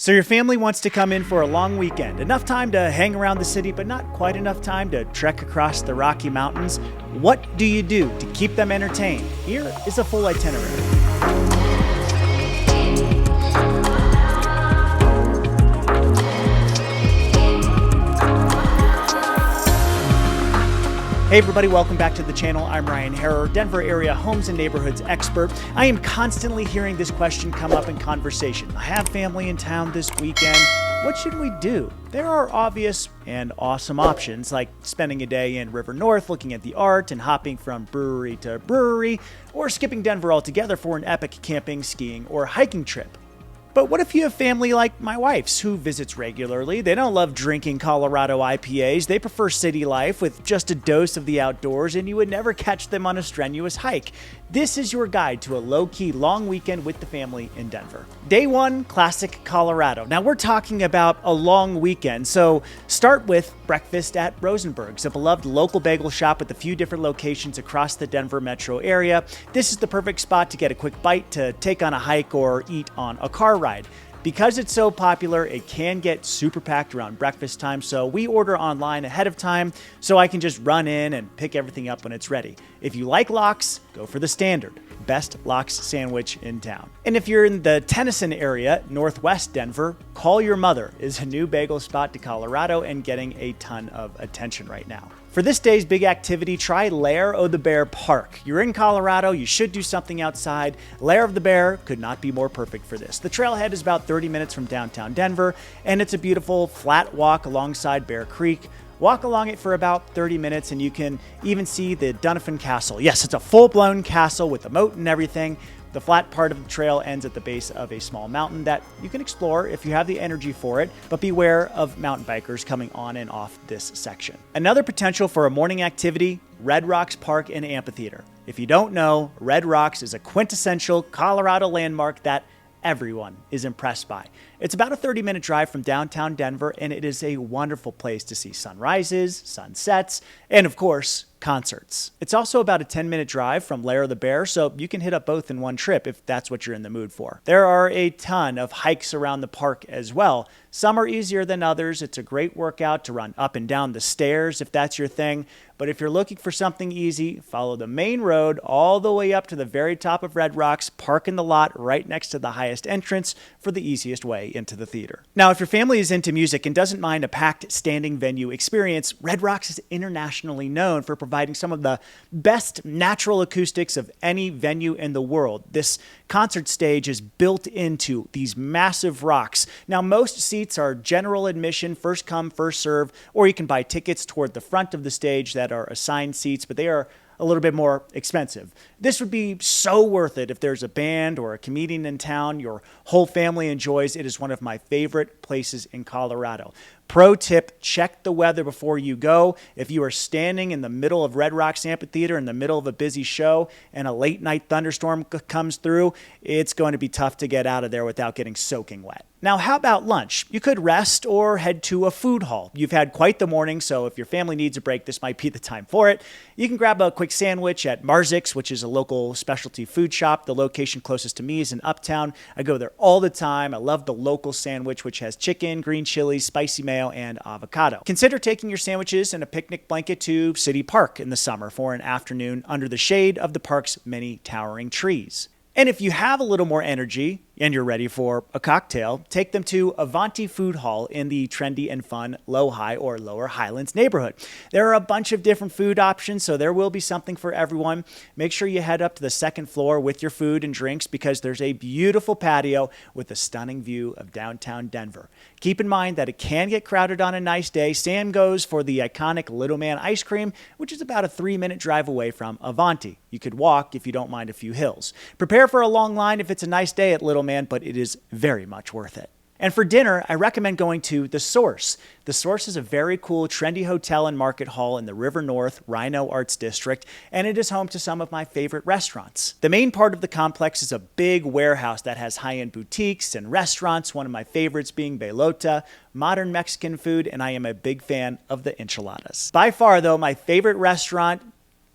So your family wants to come in for a long weekend. Enough time to hang around the city, but not quite enough time to trek across the Rocky Mountains. What do you do to keep them entertained? Here is a full itinerary. Hey everybody, welcome back to the channel. I'm Ryan Harrer, Denver area homes and neighborhoods expert. I am constantly hearing this question come up in conversation. I have family in town this weekend. What should we do? There are obvious and awesome options like spending a day in River North looking at the art and hopping from brewery to brewery, or skipping Denver altogether for an epic camping, skiing, or hiking trip. But what if you have family like my wife's who visits regularly? They don't love drinking Colorado IPAs. They prefer city life with just a dose of the outdoors, and you would never catch them on a strenuous hike. This is your guide to a low-key long weekend with the family in Denver. Day one, classic Colorado. Now we're talking about a long weekend, so start with breakfast at Rosenberg's, a beloved local bagel shop with a few different locations across the Denver metro area. This is the perfect spot to get a quick bite to take on a hike or eat on a car ride. Because it's so popular, it can get super packed around breakfast time, so we order online ahead of time so I can just run in and pick everything up when it's ready. If you like lox, go for the standard. Best lox sandwich in town. And if you're in the Tennyson area, northwest Denver, Call Your Mother is a new bagel spot to Colorado and getting a ton of attention right now. For this day's big activity, try Lair o' the Bear Park. You're in Colorado, you should do something outside. Lair of the Bear could not be more perfect for this. The trailhead is about 30 minutes from downtown Denver, and it's a beautiful flat walk alongside Bear Creek. Walk along it for about 30 minutes and you can even see the Dunafin Castle. Yes, it's a full-blown castle with a moat and everything. The flat part of the trail ends at the base of a small mountain that you can explore if you have the energy for it, but beware of mountain bikers coming on and off this section. Another potential for a morning activity, Red Rocks Park and Amphitheater. If you don't know, Red Rocks is a quintessential Colorado landmark that everyone is impressed by. It's about a 30-minute drive from downtown Denver, and it is a wonderful place to see sunrises, sunsets, and of course, concerts. It's also about a 10-minute drive from Lair of the Bear, so you can hit up both in one trip if that's what you're in the mood for. There are a ton of hikes around the park as well. Some are easier than others. It's a great workout to run up and down the stairs if that's your thing. But if you're looking for something easy, follow the main road all the way up to the very top of Red Rocks, park in the lot right next to the highest entrance for the easiest way into the theater. Now, if your family is into music and doesn't mind a packed standing venue experience, Red Rocks is internationally known for providing some of the best natural acoustics of any venue in the world. This concert stage is built into these massive rocks. Now, most seats are general admission, first come, first serve, or you can buy tickets toward the front of the stage that are assigned seats, but they are a little bit more expensive. This would be so worth it if there's a band or a comedian in town your whole family enjoys. It is one of my favorite places in Colorado. Pro tip, check the weather before you go. If you are standing in the middle of Red Rocks Amphitheater in the middle of a busy show and a late night thunderstorm comes through, it's going to be tough to get out of there without getting soaking wet. Now, how about lunch? You could rest or head to a food hall. You've had quite the morning, so if your family needs a break, this might be the time for it. You can grab a quick sandwich at Marzik's, which is a local specialty food shop. The location closest to me is in Uptown. I go there all the time. I love the local sandwich, which has chicken, green chilies, spicy mayo, and avocado. Consider taking your sandwiches and a picnic blanket to City Park in the summer for an afternoon under the shade of the park's many towering trees. And if you have a little more energy and you're ready for a cocktail, take them to Avanti Food Hall in the trendy and fun Low-High or Lower Highlands neighborhood. There are a bunch of different food options, so there will be something for everyone. Make sure you head up to the second floor with your food and drinks because there's a beautiful patio with a stunning view of downtown Denver. Keep in mind that it can get crowded on a nice day. Same goes for the iconic Little Man ice cream, which is about a 3-minute drive away from Avanti. You could walk if you don't mind a few hills. Prepare for a long line if it's a nice day at Little Man, but it is very much worth it. And for dinner, I recommend going to The Source. The Source is a very cool, trendy hotel and market hall in the River North Rhino Arts District, and it is home to some of my favorite restaurants. The main part of the complex is a big warehouse that has high-end boutiques and restaurants, one of my favorites being Belota, modern Mexican food, and I am a big fan of the enchiladas. By far, though, my favorite restaurant,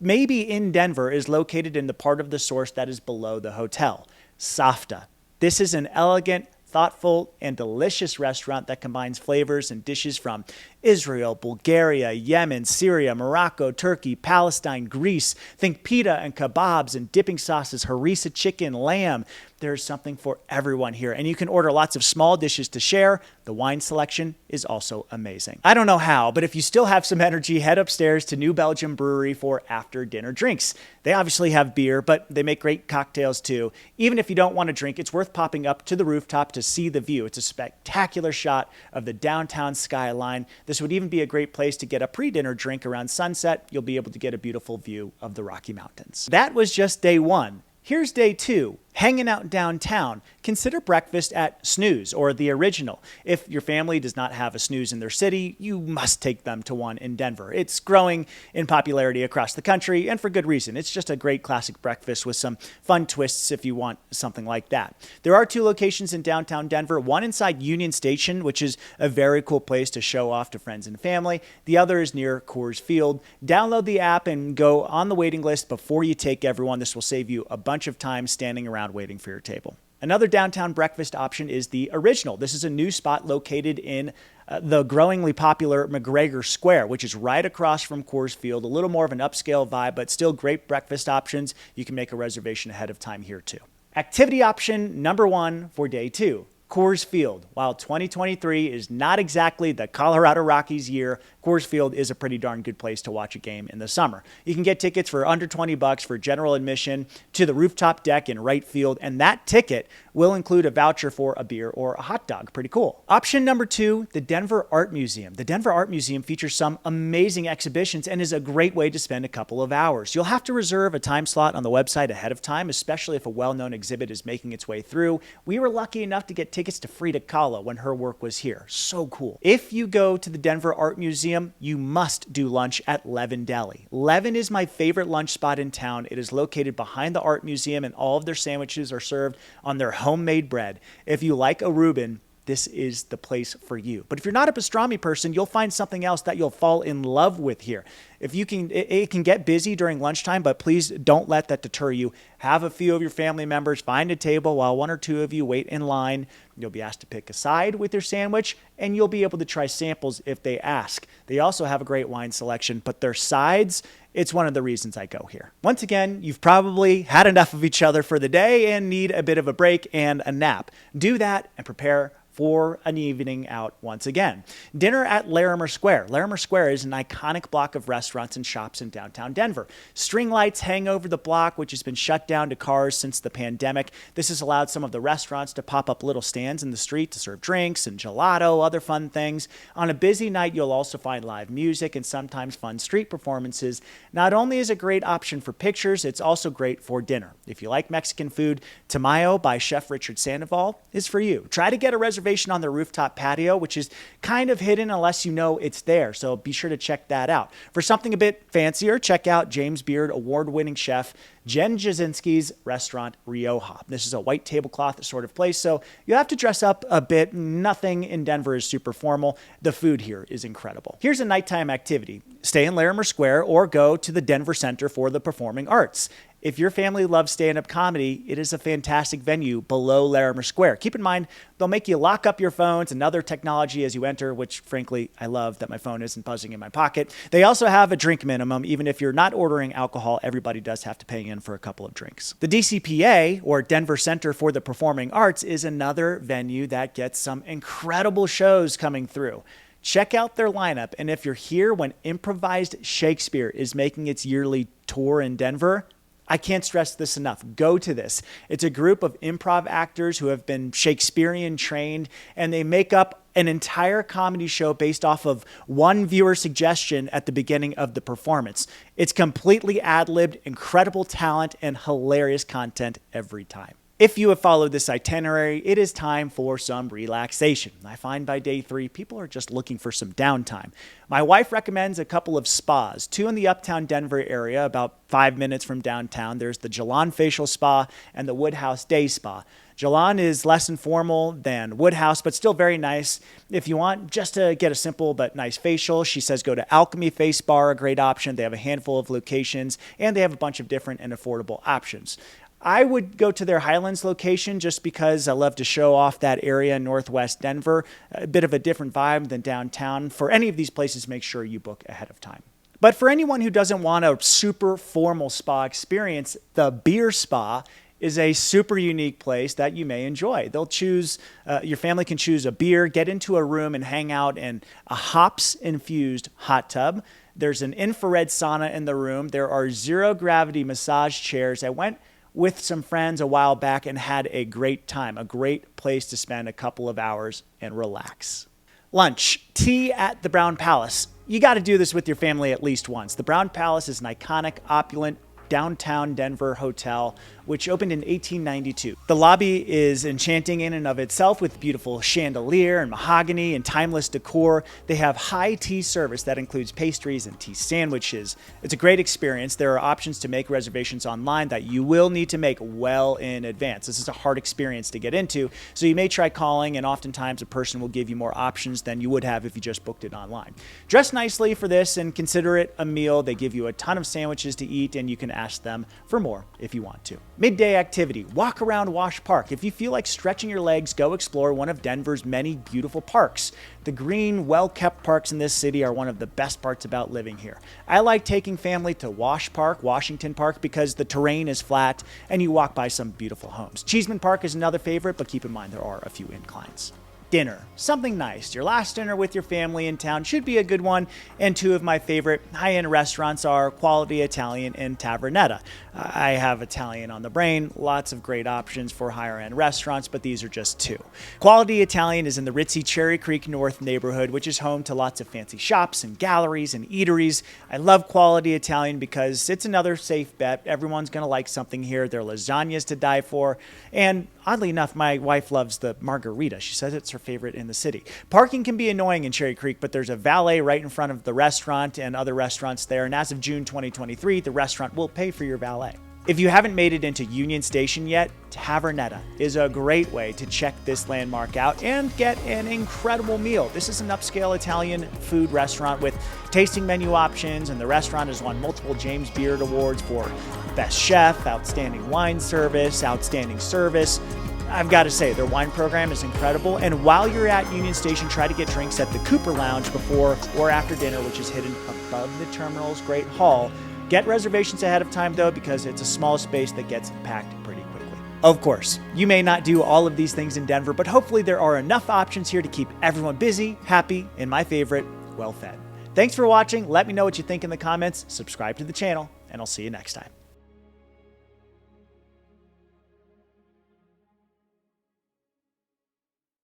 maybe in Denver, is located in the part of The Source that is below the hotel, Safta. This is an elegant, thoughtful and delicious restaurant that combines flavors and dishes from Israel, Bulgaria, Yemen, Syria, Morocco, Turkey, Palestine, Greece. Think pita and kebabs and dipping sauces, harissa chicken, lamb. There's something for everyone here, and you can order lots of small dishes to share. The wine selection is also amazing. I don't know how, but if you still have some energy, head upstairs to New Belgium Brewery for after dinner drinks. They obviously have beer, but they make great cocktails too. Even if you don't want to drink, it's worth popping up to the rooftop to see the view. It's a spectacular shot of the downtown skyline. This would even be a great place to get a pre-dinner drink around sunset. You'll be able to get a beautiful view of the Rocky Mountains. That was just day one. Here's day two, hanging out downtown. Consider breakfast at Snooze or the Original. If your family does not have a Snooze in their city, you must take them to one in Denver. It's growing in popularity across the country, and for good reason. It's just a great classic breakfast with some fun twists if you want something like that. There are two locations in downtown Denver, one inside Union Station, which is a very cool place to show off to friends and family. The other is near Coors Field. Download the app and go on the waiting list before you take everyone. This will save you a bunch of time standing around waiting for your table. Another downtown breakfast option is the Original. This is a new spot located in the growingly popular McGregor Square, which is right across from Coors Field. A little more of an upscale vibe, but still great breakfast options. You can make a reservation ahead of time here too. Activity option number one for day two. Coors Field. While 2023 is not exactly the Colorado Rockies year, Coors Field is a pretty darn good place to watch a game in the summer. You can get tickets for under $20 for general admission to the rooftop deck in right field, and that ticket will include a voucher for a beer or a hot dog. Pretty cool. Option number two, the Denver Art Museum. The Denver Art Museum features some amazing exhibitions and is a great way to spend a couple of hours. You'll have to reserve a time slot on the website ahead of time, especially if a well-known exhibit is making its way through. We were lucky enough to get tickets to Frida Kahlo when her work was here. So cool. If you go to the Denver Art Museum, you must do lunch at Levin Deli. Levin is my favorite lunch spot in town. It is located behind the Art Museum, and all of their sandwiches are served on their homemade bread. If you like a Reuben, this is the place for you. But if you're not a pastrami person, you'll find something else that you'll fall in love with here. If you can, it can get busy during lunchtime, but please don't let that deter you. Have a few of your family members find a table while one or two of you wait in line. You'll be asked to pick a side with your sandwich, and you'll be able to try samples if they ask. They also have a great wine selection, but their sides, it's one of the reasons I go here. Once again, you've probably had enough of each other for the day and need a bit of a break and a nap. Do that and prepare for an evening out once again. Dinner at Larimer Square. Larimer Square is an iconic block of restaurants and shops in downtown Denver. String lights hang over the block, which has been shut down to cars since the pandemic. This has allowed some of the restaurants to pop up little stands in the street to serve drinks and gelato, other fun things. On a busy night, you'll also find live music and sometimes fun street performances. Not only is it a great option for pictures, it's also great for dinner. If you like Mexican food, Tamayo by Chef Richard Sandoval is for you. Try to get a reservation on the rooftop patio, which is kind of hidden unless you know it's there, so be sure to check that out. For something a bit fancier, check out James Beard award-winning chef Jen Jasinski's restaurant Rioja. This is a white tablecloth sort of place, so you have to dress up a bit. Nothing in Denver is super formal. The food here is incredible. Here's a nighttime activity. Stay in Larimer Square or go to the Denver Center for the Performing Arts. If your family loves stand-up comedy, it is a fantastic venue below Larimer Square. Keep in mind, they'll make you lock up your phones and other technology as you enter, which frankly, I love that my phone isn't buzzing in my pocket. They also have a drink minimum. Even if you're not ordering alcohol, everybody does have to pay in for a couple of drinks. The DCPA, or Denver Center for the Performing Arts, is another venue that gets some incredible shows coming through. Check out their lineup, and if you're here when Improvised Shakespeare is making its yearly tour in Denver, I can't stress this enough. Go to this. It's a group of improv actors who have been Shakespearean trained, and they make up an entire comedy show based off of one viewer suggestion at the beginning of the performance. It's completely ad-libbed, incredible talent, and hilarious content every time. If you have followed this itinerary, it is time for some relaxation. I find by day 3, people are just looking for some downtime. My wife recommends a couple of spas, 2 in the uptown Denver area, about 5 minutes from downtown. There's the Jalan Facial Spa and the Woodhouse Day Spa. Jalan is less informal than Woodhouse, but still very nice. If you want just to get a simple but nice facial, she says go to Alchemy Face Bar, a great option. They have a handful of locations, and they have a bunch of different and affordable options. I would go to their Highlands location just because I love to show off that area in Northwest Denver. A bit of a different vibe than downtown. For any of these places, make sure you book ahead of time. But for anyone who doesn't want a super formal spa experience, the Beer Spa is a super unique place that you may enjoy. They'll choose, your family can choose a beer, get into a room and hang out in a hops-infused hot tub. There's an infrared sauna in the room. There are zero-gravity massage chairs. I went with some friends a while back and had a great time, a great place to spend a couple of hours and relax. Lunch, tea at the Brown Palace. You got to do this with your family at least once. The Brown Palace is an iconic, opulent, downtown Denver hotel, which opened in 1892. The lobby is enchanting in and of itself with beautiful chandelier and mahogany and timeless decor. They have high tea service that includes pastries and tea sandwiches. It's a great experience. There are options to make reservations online that you will need to make well in advance. This is a hard experience to get into, so you may try calling, and oftentimes a person will give you more options than you would have if you just booked it online. Dress nicely for this and consider it a meal. They give you a ton of sandwiches to eat, and you can ask them for more if you want to. Midday activity, walk around Wash Park. If you feel like stretching your legs, go explore one of Denver's many beautiful parks. The green, well-kept parks in this city are one of the best parts about living here. I like taking family to Wash Park, Washington Park, because the terrain is flat and you walk by some beautiful homes. Cheeseman Park is another favorite, but keep in mind there are a few inclines. Dinner, something nice. Your last dinner with your family in town should be a good one, and two of my favorite high-end restaurants are Quality Italian and Tavernetta. I have Italian on the brain, lots of great options for higher-end restaurants, but these are just two. Quality Italian is in the ritzy Cherry Creek North neighborhood, which is home to lots of fancy shops and galleries and eateries. I love Quality Italian because it's another safe bet. Everyone's going to like something here. Their lasagna's to die for, and oddly enough, my wife loves the margarita. She says it's her favorite in the city. Parking can be annoying in Cherry Creek, but there's a valet right in front of the restaurant and other restaurants there. And as of June 2023, the restaurant will pay for your valet. If you haven't made it into Union Station yet, Tavernetta is a great way to check this landmark out and get an incredible meal. This is an upscale Italian food restaurant with tasting menu options, and the restaurant has won multiple James Beard Awards for Best Chef, Outstanding Wine Service, Outstanding Service. I've got to say, their wine program is incredible. And while you're at Union Station, try to get drinks at the Cooper Lounge before or after dinner, which is hidden above the terminal's Great Hall. Get reservations ahead of time, though, because it's a small space that gets packed pretty quickly. Of course, you may not do all of these things in Denver, but hopefully there are enough options here to keep everyone busy, happy, and my favorite, well-fed. Thanks for watching. Let me know what you think in the comments. Subscribe to the channel, and I'll see you next time.